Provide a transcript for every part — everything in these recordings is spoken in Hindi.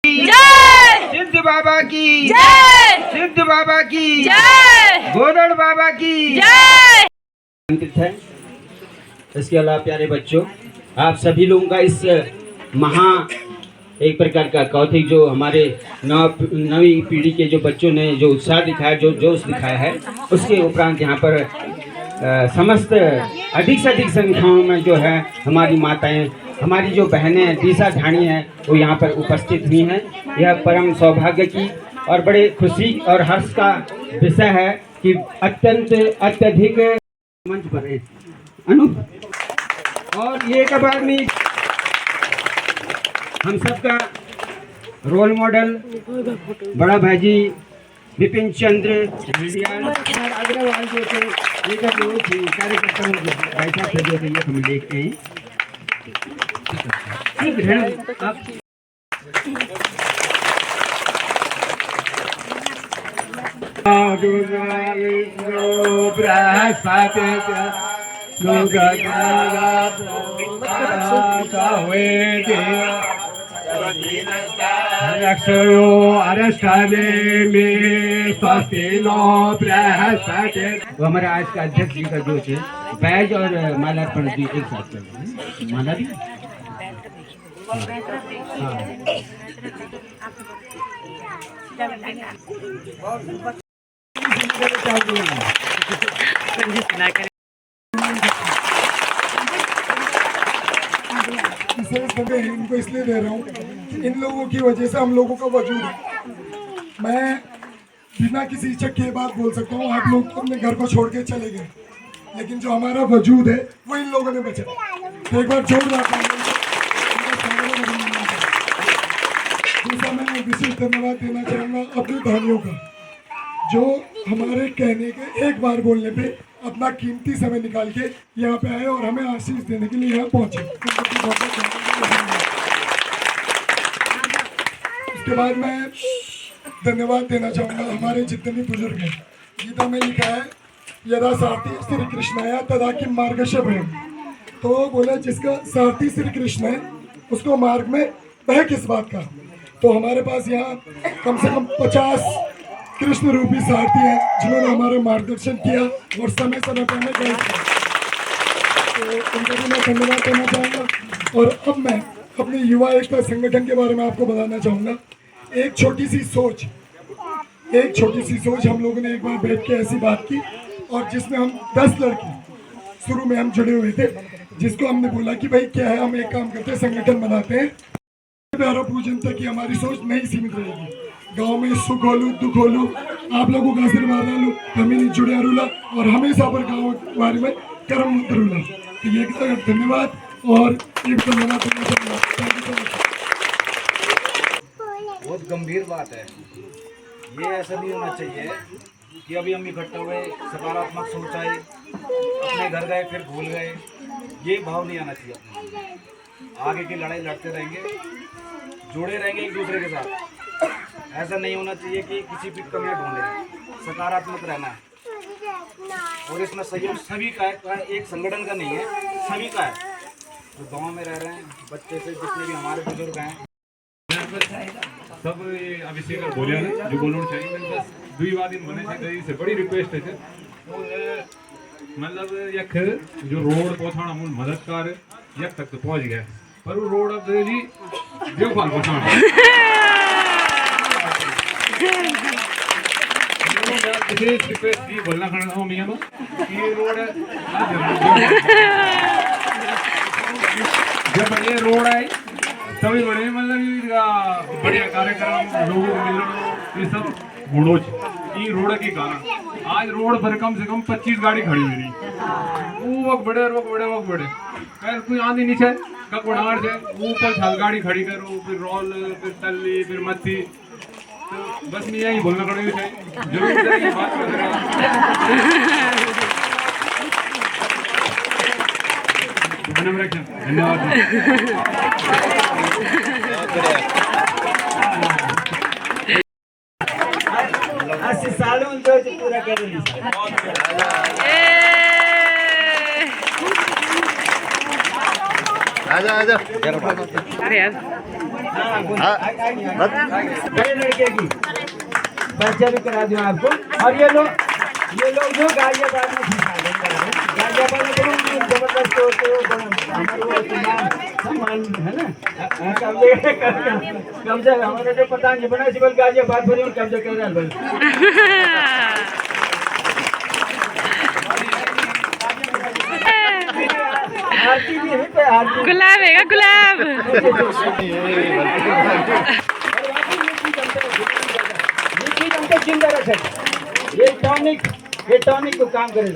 जय सिद्ध बाबा की जय सिद्ध बाबा की जय गोरड़ बाबा की जय। है। इसके अलावा प्यारे बच्चों, आप सभी लोगों का इस महा एक प्रकार का कौतिक जो हमारे नवी पीढ़ी के जो बच्चों ने जो उत्साह दिखाया, जो जोश दिखाया है, उसके उपरांत यहाँ पर समस्त अधिक से अधिक संख्याओं में जो है हमारी माताएं, हमारी जो बहनें दिशा ढाणी हैं, वो यहाँ पर उपस्थित हुई हैं। यह परम सौभाग्य की और बड़े खुशी और हर्ष का विषय है कि अत्यधिक मंच पर है और ये कबार में हम सबका रोल मॉडल बड़ा भाईजी विपिन चंद्र अग्रवाल जो थे, ये कार्यकर्ता भाई साहब जो थे, ये हम देखते हैं। वो हमारे आज का अध्यक्ष जी का जो है बैज और मालार्पण जी एक साथ कर रहे हैं। माला भी इनको इसलिए दे रहा हूँ कि इन लोगों की वजह से हम लोगों का वजूद है। मैं बिना किसी हिचक के बात बोल सकता हूँ, आप लोग तो अपने घर को छोड़ के चले गए, लेकिन जो हमारा वजूद है वो इन लोगों ने बचा। तो एक बार जोरदार दूसरा मैं विशेष धन्यवाद देना चाहूँगा अपनी बहनियों का, जो हमारे कहने के एक बार बोलने पे अपना कीमती समय निकाल के यहाँ पे आए और हमें आशीष देने के लिए यहाँ पहुँचे। उसके बाद मैं धन्यवाद देना चाहूँगा हमारे जितने भी बुजुर्ग हैं। गीता में लिखा है यदा सारथी श्री कृष्णाया तदा किम मार्गश भयम। तो बोला जिसका सारथी श्री कृष्ण है उसको मार्ग में भय किस बात का। तो हमारे पास यहाँ कम से कम 50 कृष्ण रूपी सारथी हैं जिन्होंने हमारा मार्गदर्शन किया और समय समय पर हमें गाइड किया। तो उनको भी मैं धन्यवाद देना चाहूँगा। और अब मैं अपने युवा एकता संगठन के बारे में आपको बताना चाहूँगा। एक छोटी सी सोच हम लोगों ने एक बार बैठ के ऐसी बात की और जिसमें हम 10 लड़के शुरू में हम जुड़े हुए थे, जिसको हमने बोला कि भाई क्या है, हम एक काम करते हैं, संगठन बनाते हैं। प्यारा पूजन तक की हमारी सोच नहीं सीमित रहेगी। गांव में सुख होलू दुख होलू आप लोगों का आशीर्वाद आलू हमें जुड़े रूला और हमेशा पर गाँव के बारे में कर्म रूला। तो ये धन्यवाद और एक धन्यवाद देना चाहूँगा। बहुत गंभीर बात है ये, ऐसा नहीं होना चाहिए कि अभी हम इकट्ठे हुए सकारात्मक सोच आई, अपने घर गए फिर भूल गए, ये भाव नहीं आना चाहिए अपने। आगे की लड़ाई लड़ते रहेंगे, जुड़े रहेंगे एक दूसरे के साथ। ऐसा नहीं होना चाहिए कि किसी भी कमियां ढूंढे, सकारात्मक रहना है। और इसमें सहयोग सभी का है, एक संगठन का नहीं है, सभी का है। जो गाँव में रह रहे हैं बच्चे से जितने भी हमारे बुजुर्ग हैं सब अभिषेक बोलिया ने जो बोलना चाहिए। बस दुई बात इन बने चाहिए से बड़ी रिक्वेस्ट है मतलब यख जो रोड पहुंचाना मूल मददगार यख तक तो पहुंच गया, पर वो रोड अब जी देखभाल पहुंचाना विशेष रिक्वेस्ट ये बोलना खाना हो मियाँ कि रोड जब ये रोड है तभी बड़े मतलब बढ़िया कार्यक्रम लोगों को मिलना ये सब गुणों ये रोड के कारण आज रोड पर कम से कम 25 गाड़ी खड़ी हुई रही। वो वक्त बड़े कल कोई आंधी नीचे कपड़ार से ऊपर छल गाड़ी खड़ी करो, फिर रोल, फिर तल्ली, फिर मत्थी। तो बस मैं यही बोलना पड़ेगा चाहिए जरूर ये बात धन्यवाद। सालों तो पूरा कर रही आजा रहे हैं। बड़े लड़के की परिचय भी करा दूं आपको। और ये लोग जो गाजियाबाद में गाजियाबाद में जबरदस्त होते हो, हमारे वो सम्मान है ना, कब्जा हमारे जो प्रधान जी बना सिवल गाजियाबाद पर कब्जा कर रहा है। आरती भी है पे आरती गुलाब है गुलाब। जिंदा रखे ये टॉनिक को काम करे।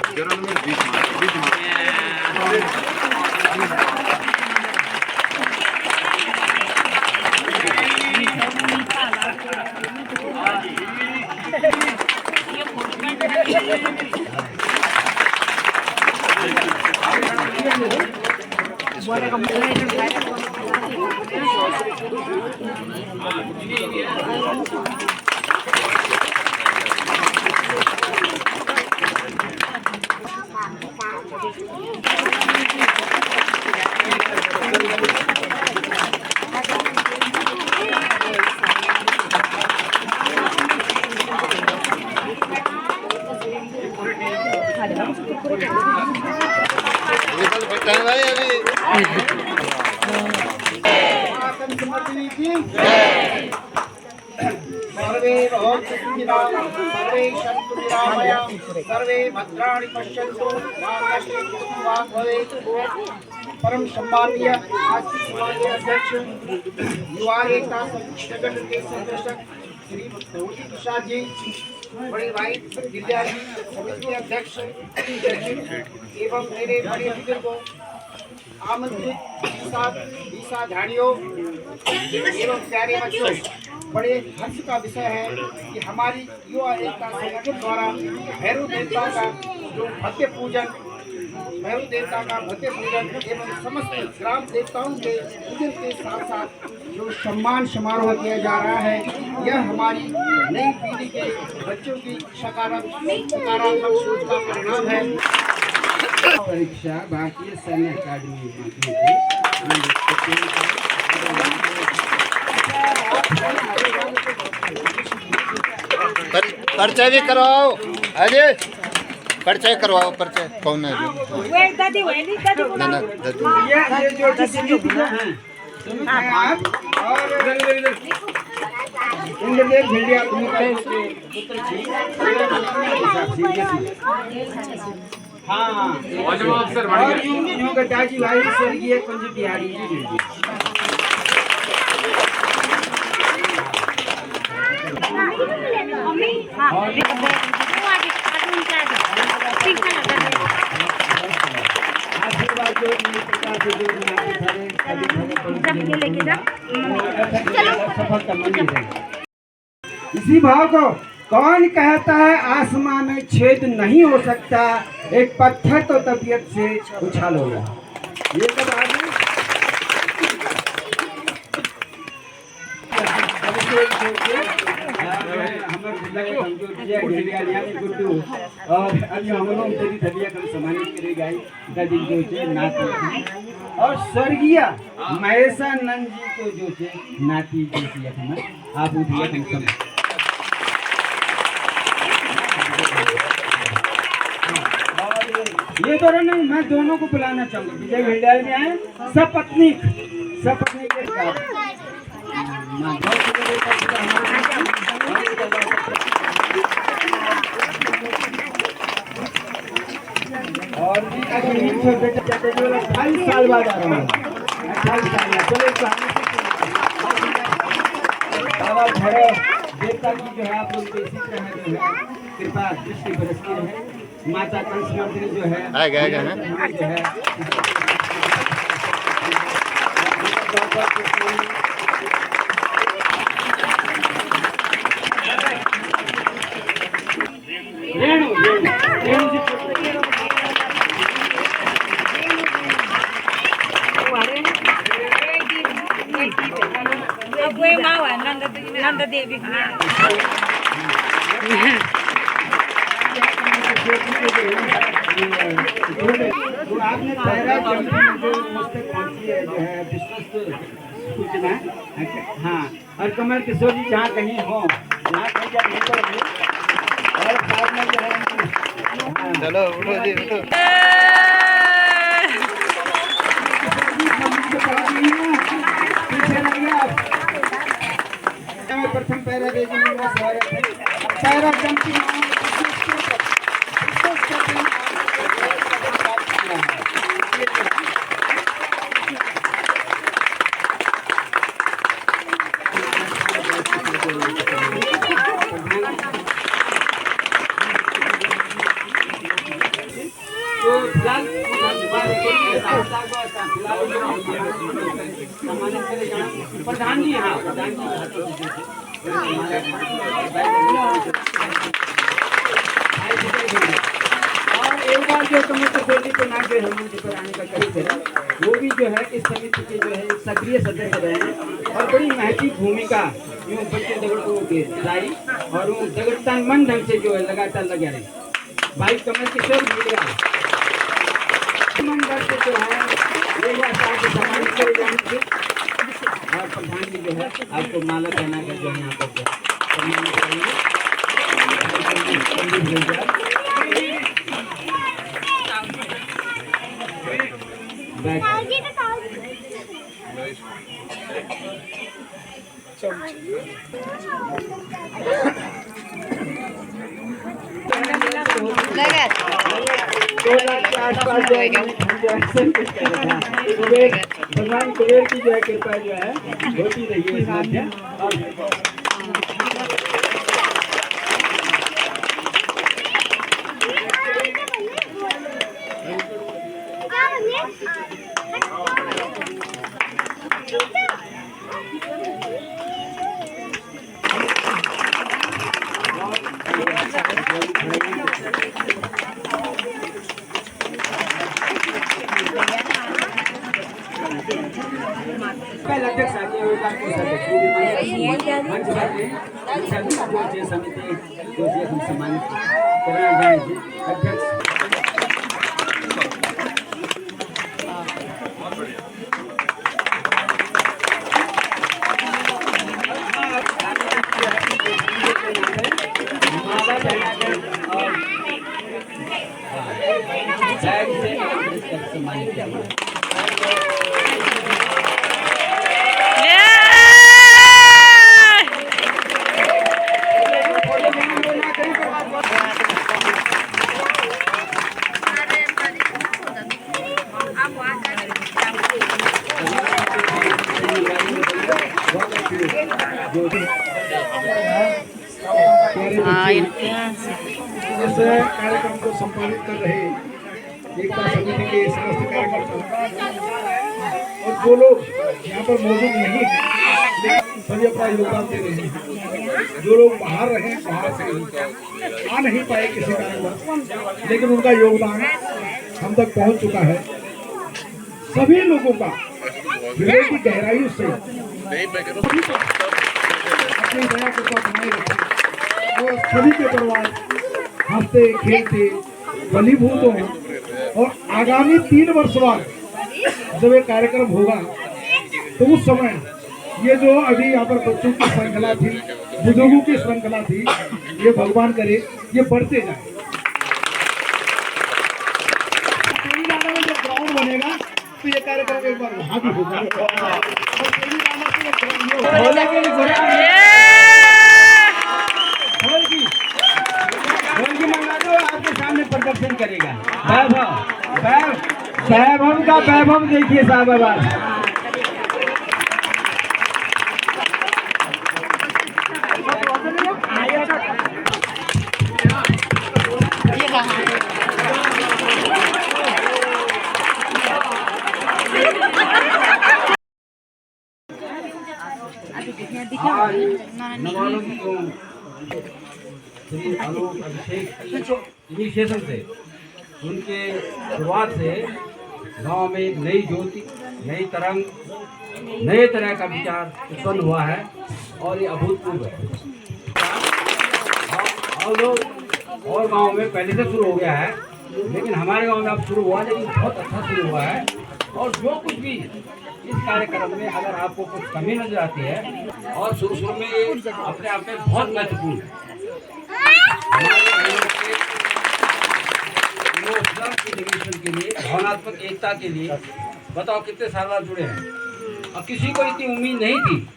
सर्वे भवन्तु सुखिनः, सर्वे सन्तु निरामयाः, सर्वे भद्राणि पश्यन्तु मा कश्चित् दुःखभाग् भवेत्। परम सम्मानीय अध्यक्ष युवा एकता जगत के संरक्षक श्री भगवती प्रसाद जी, बड़े भाई विद्यार्थी समिति के अध्यक्ष एवं मेरे बड़े बुजुर्गों, आमंत्रित ईसा झाड़ियों एवं प्यारे बच्चों, बड़े हर्ष का विषय है कि हमारी युवा एकता संगठन द्वारा भैरव देवता का भव्य पूजन एवं समस्त ग्राम देवताओं के पूजन के साथ साथ जो सम्मान समारोह किया जा रहा है, यह हमारी नई पीढ़ी के बच्चों की सकारात्मक सोच का परिणाम है। परीक्षा भारतीय सैन्य अकादमी परिचय भी करवाओ। अजय परिचय करवाओ। परिचय कौन है? दादी ना दादी। ये जो समिति हैं और इंद्रदेव भेड़िया पुत्र जी। हाँ, और यूं गद्दाजी भाई स्वर्गीय कुंज बिहारी जी। आशीर्वाद जो प्रकार से जो सफलता मंदिर है। इसी भाव को कौन कहता है आसमां में छेद नहीं हो सकता, एक पत्थर तो तबीयत से उछाल होगा। ये सब आदमी और अन्य हमलों तेरी धलिया कम सम्मानित करेगा नाती और स्वर्गीय महेशानंद जी को जो है नाती जो आप ये दोनों नहीं, मैं दोनों को बुलाना चाहूंगा। विजय भेड़ियाल में आए सपत्नी के साथ और भी छोटे 28 साल बाद आ रहा हूँ। 28 साल बाबा भैरव देवता की जो है आप लोग इसी तरह जो है कृपा दृष्टि बरसती रहे। माता कंसमर्दिनी जो है जो है रेणु जी नंद देवी आपने पहला जो मुझ तक पहुंची है जो है विश्वस्त पूछना है। हाँ, और कमल किशोर जी जहाँ कहीं हो, जहाँ कहीं जब निकल और साथ में जो है हाँ। चलो उठो जी उठो। प्रथम पैरा दे पैरा चमकी प्रधान जी हाँ प्रधान जी और एक बार जो कमेटी समिति को नाम जो हेमंत पर आने का करीब है वो भी जो है इस समिति के जो है सक्रिय सदस्य रहे हैं और बड़ी महत्वपूर्ण भूमिका यूँ बच्चे दगड़ों के लाई और वो दगड़ता मन ढंग से जो है लगातार लगे रहे भाई कमल किशोर मीडिया मन ढंग से जो है सम्मानित करे जाएंगे और प्रधान जी जो है आपको माला पहना कर जो है यहाँ पर सम्मानित करेंगे। भगवान कुबेर की जो है कृपा जो है होती रही है इस माध्यम अध्यक्ष समिति हम सम्मानित करना जाएंगे अध्यक्ष सम्मानित करना इस कार्यक्रम को संपादित कर रहे एकता समिति के समस्त कार्यकर्ता और जो लोग यहाँ पर मौजूद नहीं हैं लेकिन सभी अपना योगदान दे रहे हैं। जो लोग बाहर रहे बाहर से आ नहीं पाए किसी कारणवश लेकिन उनका योगदान हम तक पहुँच चुका है। सभी लोगों का हृदय की गहराई से अपनी दया कृपा बनाए रखें और सभी के परिवार हंसते खेलते फलीभूत हो और आगामी 3 वर्ष बाद जब ये कार्यक्रम होगा तो उस समय ये जो अभी यहाँ पर बच्चों की श्रृंखला थी बुजुर्गों की श्रृंखला थी ये भगवान करे ये बढ़ते जाए। में जब ग्राउंड बनेगा तो ये कार्यक्रम एक बार वहाँ भी होगा आपके सामने प्रदर्शन करेगा वैभव का वैभव देखिए साहब आवाज इनिशिएशन से उनके शुरुआत से गांव में एक नई ज्योति नई तरंग नए तरह का विचार उत्पन्न हुआ है और ये अभूतपूर्व है। और लोग और गांव में पहले से शुरू हो गया है लेकिन हमारे गांव में अब शुरू हुआ लेकिन बहुत अच्छा शुरू हुआ है और जो कुछ भी इस कार्यक्रम में अगर आपको कुछ कमी नजर आती है और शुरू में ये अपने आप में बहुत महत्वपूर्ण है हमारे बहनों के इमोशनल इंटीग्रेशन के लिए, भावनात्मक एकता के लिए। बताओ कितने साल बाद जुड़े हैं। अब किसी को इतनी उम्मीद नहीं थी।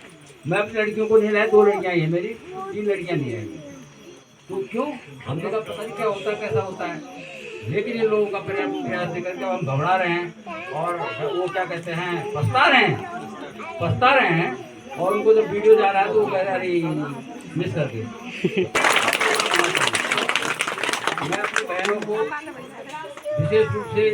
मैं अपनी लड़कियों को नहीं लाया, 2 लड़कियां आई हैं मेरी, 3 लड़कियां नहीं आई। तो क्यों? हमने कहा पता नहीं क्या होता है, कैसा होता है। लेकिन इन लोगों का प्रयास देकर के हम घबरा रहे हैं और वो क्या कहते हैं, पछता रहे हैं। और उनको जब वीडियो जा रहा है तो वो कह रहे अरे मिस कर दिए। मैं अपनी बहनों को विशेष रूप से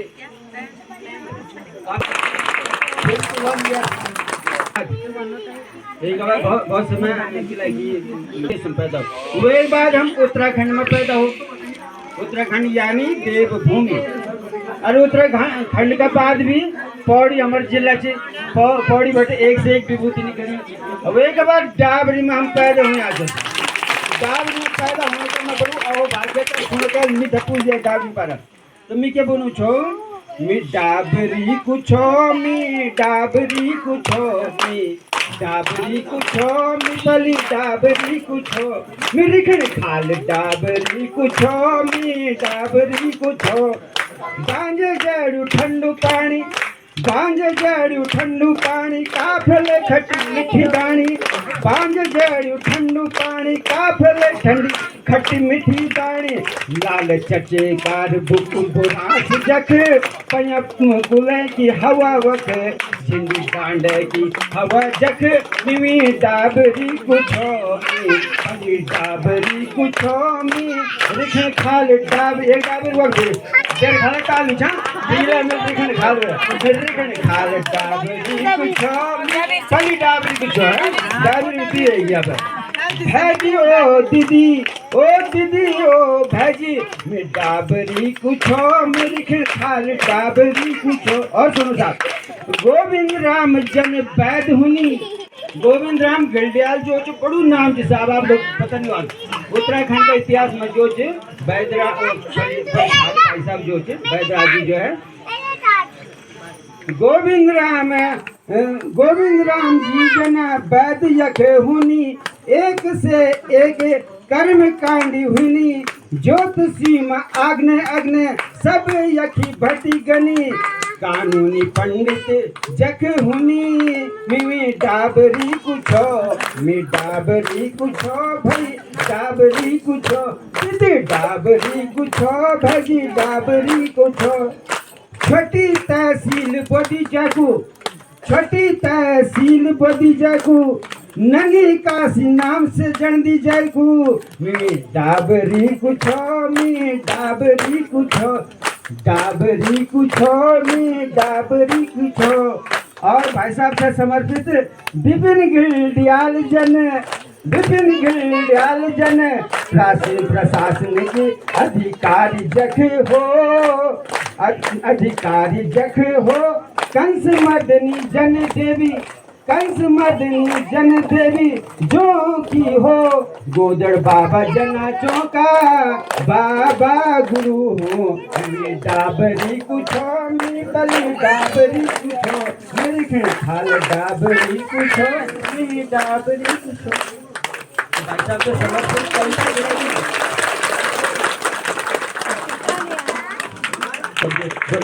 एक बार बहुत समय आने के लिए पैदा हुए। एक बार हम उत्तराखंड में पैदा हो, उत्तराखंड यानी देवभूमि। और उत्तराखंड का बाद भी पौड़ी हमारे जिला से पौड़ी बटे एक से एक विभूति निकली। अब एक बार डाबरी में हम पैदा हुए। आज डाबरी में पैदा होने का मैं बोलूँ अहो भाग्य का सुनकर मी धपूज दिया डाबरी पर। तो मैं क्या बोलूँ छो, मी डाबरी कुछो, मी डाबरी कुछो, मी डाबरी कुछो, मी बली डाबरी कुछो, मी रिखण खाल डाबरी कुछो, मी डाबरी कुछो। बांझ जड़ू ठंडू पानी, बांझ जड़ू ठंडू पानी, काफले खटी मीठी दानी। बांझ जड़ू ठंडू पानी, काफले ठंडी खटी मीठी दानी। लाल चचे कार बुक बुरास जख, पंजप गुले की हवा वक, झिंडी डांडे की हवा जख। मिमी डाबरी कुछो, मी डाबरी कुछो, मी रिखण खाल डाब। एक डाबर वक्त देर खाल कालू छा दिले में रिखण खाल खाल डाबरी कुछो, पली डाबरी कुछो है। डाबरी भी है यहाँ पर। भैजी ओ दीदी, ओ दीदी ओ भैजी, मैं डाबरी कुछो, मेरी खिल खाल डाबरी कुछो। और सुनो साहब, गोविंद राम जन वैद हुनी, गोविंद राम गलडियाल जो बड़ू नाम जी साहब आप लोग पता नहीं वाले। उत्तराखंड का इतिहास में जो वैदरा भाई साहब जो वैदराज जी जो है गोविंद राम जी जना वैद यख हुनी, एक से एक कर्म कांडी हुनी। ज्योतिषी में आग्ने अग्ने सब यखी भटी गनी, कानूनी पंडित जख हुनी। मिमी डाबरी कुछो, मी डाबरी कुछो, भाई डाबरी कुछो, दीदी डाबरी कुछो, भाई डाबरी कुछो। छोटी तहसील बदी जाकू, छोटी तहसील बदी जाकू, नंगी काशी नाम से जन दी जाकू। मी डाबरी कुछो, मी डाबरी कुछो, डाबरी कुछो, मी डाबरी कुछो। और भाई साहब से समर्पित विपिन गिलडियाल जन प्रशासन के अधिकारी जख हो, अधिकारी जख हो। कंस मदनी जन देवी, कंस मदनी जन देवी जो की हो। गोदड़ बाबा जना चौका, बाबा गुरु हो। मी डाबरी कुछो, मी बली डाबरी कुछो, मेरी खिण खाल डाबरी कुछो, मी डाबरी कुछो। भाई साहब से समर्पित कविता